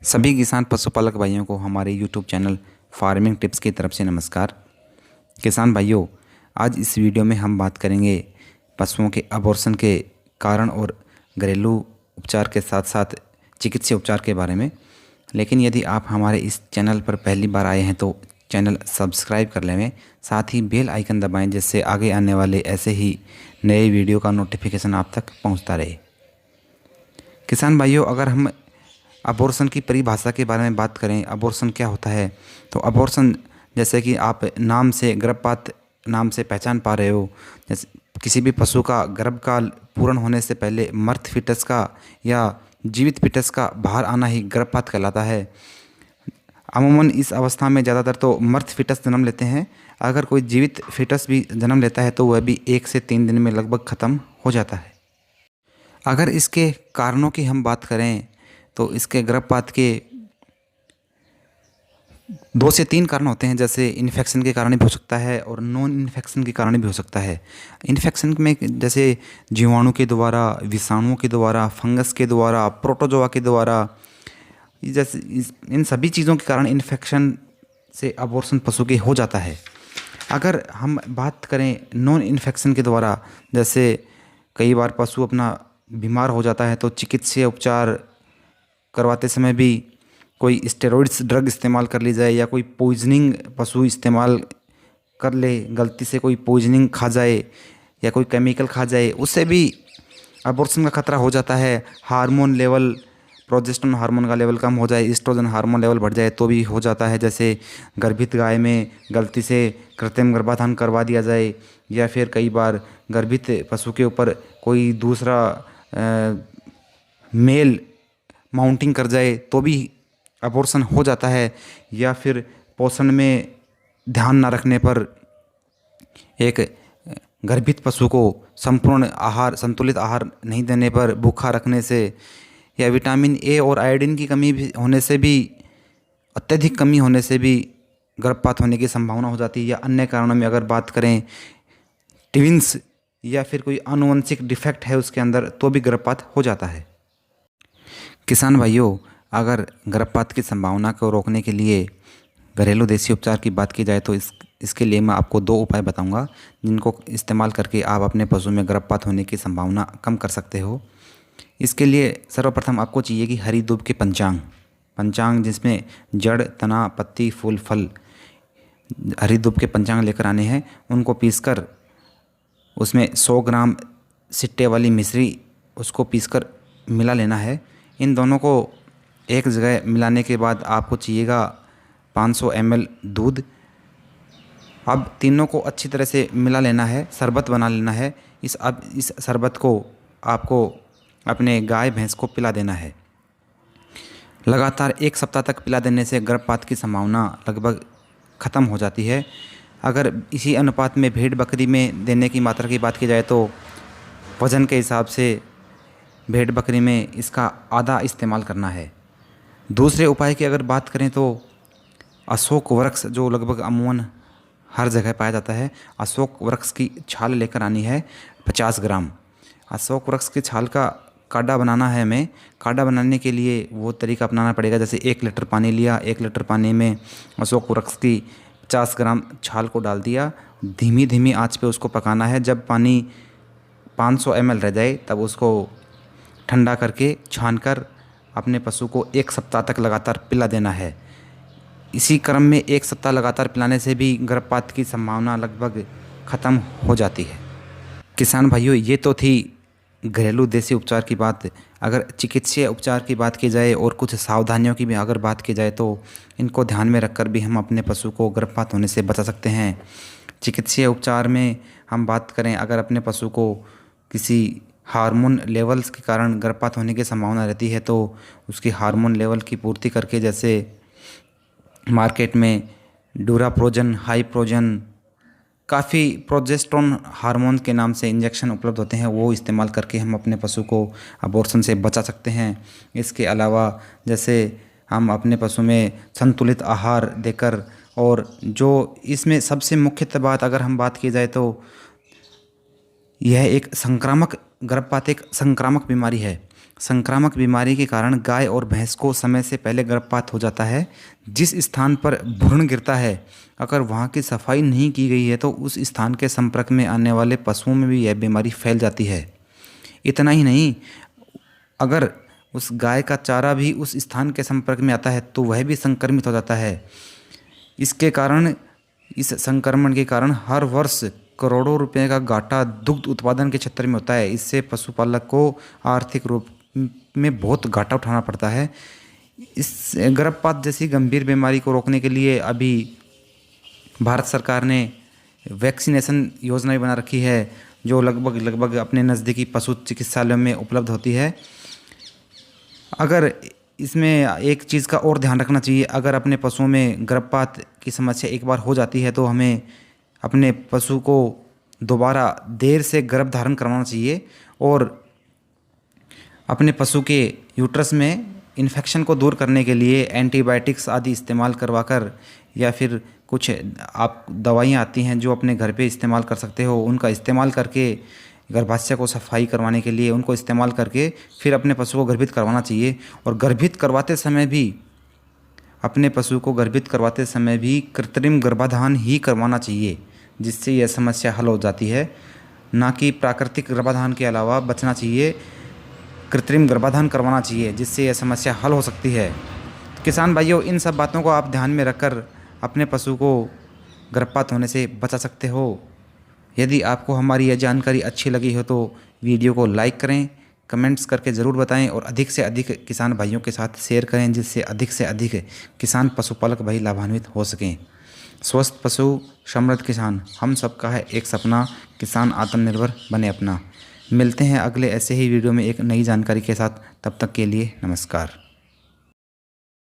सभी किसान पशुपालक भाइयों को हमारे यूट्यूब चैनल फार्मिंग टिप्स की तरफ से नमस्कार। किसान भाइयों, आज इस वीडियो में हम बात करेंगे पशुओं के अबॉर्शन के कारण और घरेलू उपचार के साथ साथ चिकित्सीय उपचार के बारे में। लेकिन यदि आप हमारे इस चैनल पर पहली बार आए हैं तो चैनल सब्सक्राइब कर लें, साथ ही बेल आइकन दबाएं, जिससे आगे आने वाले ऐसे ही नए वीडियो का नोटिफिकेशन आप तक पहुंचता रहे। किसान भाइयों, अगर हम अबॉर्शन की परिभाषा के बारे में बात करें, अबॉर्शन क्या होता है, तो अबॉर्शन जैसे कि आप नाम से गर्भपात नाम से पहचान पा रहे हो, जैसे किसी भी पशु का गर्भकाल पूर्ण होने से पहले मर्त फीटस का या जीवित फीटस का बाहर आना ही गर्भपात कहलाता है। अमूमन इस अवस्था में ज़्यादातर तो मर्त फीटस जन्म लेते हैं। अगर कोई जीवित फीटस भी जन्म लेता है तो वह भी 1 से 3 दिन में लगभग ख़त्म हो जाता है। अगर इसके कारणों की हम बात करें तो इसके गर्भपात के 2 से 3 कारण होते हैं, जैसे इन्फेक्शन के कारण भी हो सकता है और नॉन इन्फेक्शन के कारण भी हो सकता है। इन्फेक्शन में जैसे जीवाणु के द्वारा, विषाणुओं के द्वारा, फंगस के द्वारा, प्रोटोजोआ के द्वारा, जैसे इन सभी चीज़ों के कारण इन्फेक्शन से अबॉर्शन पशु के हो जाता है। अगर हम बात करें नॉन इन्फेक्शन के द्वारा, जैसे कई बार पशु अपना बीमार हो जाता है तो चिकित्सीय उपचार करवाते समय भी कोई स्टेरॉइड्स ड्रग इस्तेमाल कर ली जाए या कोई पॉइजनिंग पशु इस्तेमाल कर ले, गलती से कोई पॉइजनिंग खा जाए या कोई केमिकल खा जाए, उससे भी अबॉर्शन का खतरा हो जाता है। हार्मोन लेवल, प्रोजेस्टेरोन हार्मोन का लेवल कम हो जाए, एस्ट्रोजन हार्मोन लेवल बढ़ जाए तो भी हो जाता है। जैसे गर्भित गाय में गलती से कृत्रिम गर्भाधान करवा दिया जाए या फिर कई बार गर्भित पशु के ऊपर कोई दूसरा मेल माउंटिंग कर जाए तो भी अबॉर्शन हो जाता है। या फिर पोषण में ध्यान न रखने पर एक गर्भित पशु को संपूर्ण आहार, संतुलित आहार नहीं देने पर, भूखा रखने से या विटामिन ए और आयोडीन की कमी भी होने से भी, अत्यधिक कमी होने से भी गर्भपात होने की संभावना हो जाती है। या अन्य कारणों में अगर बात करें, ट्विंस या फिर कोई आनुवंशिक डिफेक्ट है उसके अंदर, तो भी गर्भपात हो जाता है। किसान भाइयों, अगर गर्भपात की संभावना को रोकने के लिए घरेलू देसी उपचार की बात की जाए तो इसके लिए मैं आपको 2 उपाय बताऊंगा, जिनको इस्तेमाल करके आप अपने पशु में गर्भपात होने की संभावना कम कर सकते हो। इसके लिए सर्वप्रथम आपको चाहिए कि हरी दूब के पंचांग जिसमें जड़, तना, पत्ती, फूल, फल, हरी दूब के पंचांग लेकर आने हैं। उनको पीसकर उसमें 100 ग्राम सिट्टे वाली मिश्री, उसको पीसकर मिला लेना है। इन दोनों को एक जगह मिलाने के बाद आपको चाहिएगा 500 ml दूध। अब तीनों को अच्छी तरह से मिला लेना है, शरबत बना लेना है। इस शरबत को आपको अपने गाय भैंस को पिला देना है। लगातार 1 सप्ताह तक पिला देने से गर्भपात की संभावना लगभग ख़त्म हो जाती है। अगर इसी अनुपात में भेड़ बकरी में देने की मात्रा की बात की जाए तो वज़न के हिसाब से भेड़ बकरी में इसका आधा इस्तेमाल करना है। दूसरे उपाय की अगर बात करें तो अशोक वृक्ष, जो लगभग अमूमन हर जगह पाया जाता है, अशोक वृक्ष की छाल लेकर आनी है 50 ग्राम। अशोक वृक्ष की छाल का काढ़ा बनाना है हमें। काढ़ा बनाने के लिए वो तरीका अपनाना पड़ेगा, जैसे 1 लीटर पानी लिया, 1 लीटर पानी में अशोक वृक्ष की 50 ग्राम छाल को डाल दिया, धीमी धीमी आंच पे उसको पकाना है। जब पानी 500 ml रह जाए तब उसको ठंडा करके छानकर अपने पशु को 1 सप्ताह तक लगातार पिला देना है। इसी क्रम में 1 सप्ताह लगातार पिलाने से भी गर्भपात की संभावना लगभग ख़त्म हो जाती है। किसान भाइयों, ये तो थी घरेलू देसी उपचार की बात। अगर चिकित्सीय उपचार की बात की जाए और कुछ सावधानियों की भी अगर बात की जाए तो इनको ध्यान में रखकर भी हम अपने पशु को गर्भपात होने से बचा सकते हैं। चिकित्सीय उपचार में हम बात करें, अगर अपने पशु को किसी हार्मोन लेवल्स के कारण गर्भपात होने की संभावना रहती है तो उसकी हार्मोन लेवल की पूर्ति करके, जैसे मार्केट में डूराप्रोजन, हाइप्रोजन, काफ़ी प्रोजेस्टेरोन हार्मोन के नाम से इंजेक्शन उपलब्ध होते हैं, वो इस्तेमाल करके हम अपने पशु को अबॉर्शन से बचा सकते हैं। इसके अलावा जैसे हम अपने पशु में संतुलित आहार देकर, और जो इसमें सबसे मुख्य बात अगर हम बात की जाए तो यह एक संक्रामक, गर्भपात एक संक्रामक बीमारी है। संक्रामक बीमारी के कारण गाय और भैंस को समय से पहले गर्भपात हो जाता है। जिस स्थान पर भ्रूण गिरता है, अगर वहाँ की सफाई नहीं की गई है तो उस स्थान के संपर्क में आने वाले पशुओं में भी यह बीमारी फैल जाती है। इतना ही नहीं, अगर उस गाय का चारा भी उस स्थान के संपर्क में आता है तो वह भी संक्रमित हो जाता है। इसके कारण, इस संक्रमण के कारण हर वर्ष करोड़ों रुपए का घाटा दुग्ध उत्पादन के क्षेत्र में होता है। इससे पशुपालक को आर्थिक रूप में बहुत घाटा उठाना पड़ता है। इस गर्भपात जैसी गंभीर बीमारी को रोकने के लिए अभी भारत सरकार ने वैक्सीनेशन योजना भी बना रखी है, जो लगभग अपने नज़दीकी पशु चिकित्सालयों में उपलब्ध होती है। अगर इसमें एक चीज़ का और ध्यान रखना चाहिए, अगर अपने पशुओं में गर्भपात की समस्या एक बार हो जाती है तो हमें अपने पशु को दोबारा देर से गर्भ धारण करवाना चाहिए और अपने पशु के यूट्रस में इन्फेक्शन को दूर करने के लिए एंटीबायोटिक्स आदि इस्तेमाल करवाकर, या फिर कुछ आप दवाइयाँ आती हैं जो अपने घर पे इस्तेमाल कर सकते हो, उनका इस्तेमाल करके गर्भाशय को सफाई करवाने के लिए उनको इस्तेमाल करके फिर अपने पशु को गर्भित करवाना चाहिए। और गर्भित करवाते समय भी, अपने पशु को गर्भित करवाते समय भी कृत्रिम गर्भाधान ही करवाना चाहिए, जिससे यह समस्या हल हो जाती है। ना कि प्राकृतिक गर्भाधान के अलावा बचना चाहिए, कृत्रिम गर्भाधान करवाना चाहिए, जिससे यह समस्या हल हो सकती है। तो किसान भाइयों, इन सब बातों को आप ध्यान में रखकर अपने पशु को गर्भपात होने से बचा सकते हो। यदि आपको हमारी यह जानकारी अच्छी लगी हो तो वीडियो को लाइक करें, कमेंट्स करके ज़रूर बताएं और अधिक से अधिक किसान भाइयों के साथ शेयर करें, जिससे अधिक से अधिक किसान पशुपालक भाई लाभान्वित हो सकें। स्वस्थ पशु, समृद्ध किसान, हम सबका है एक सपना, किसान आत्मनिर्भर बने अपना। मिलते हैं अगले ऐसे ही वीडियो में एक नई जानकारी के साथ। तब तक के लिए नमस्कार।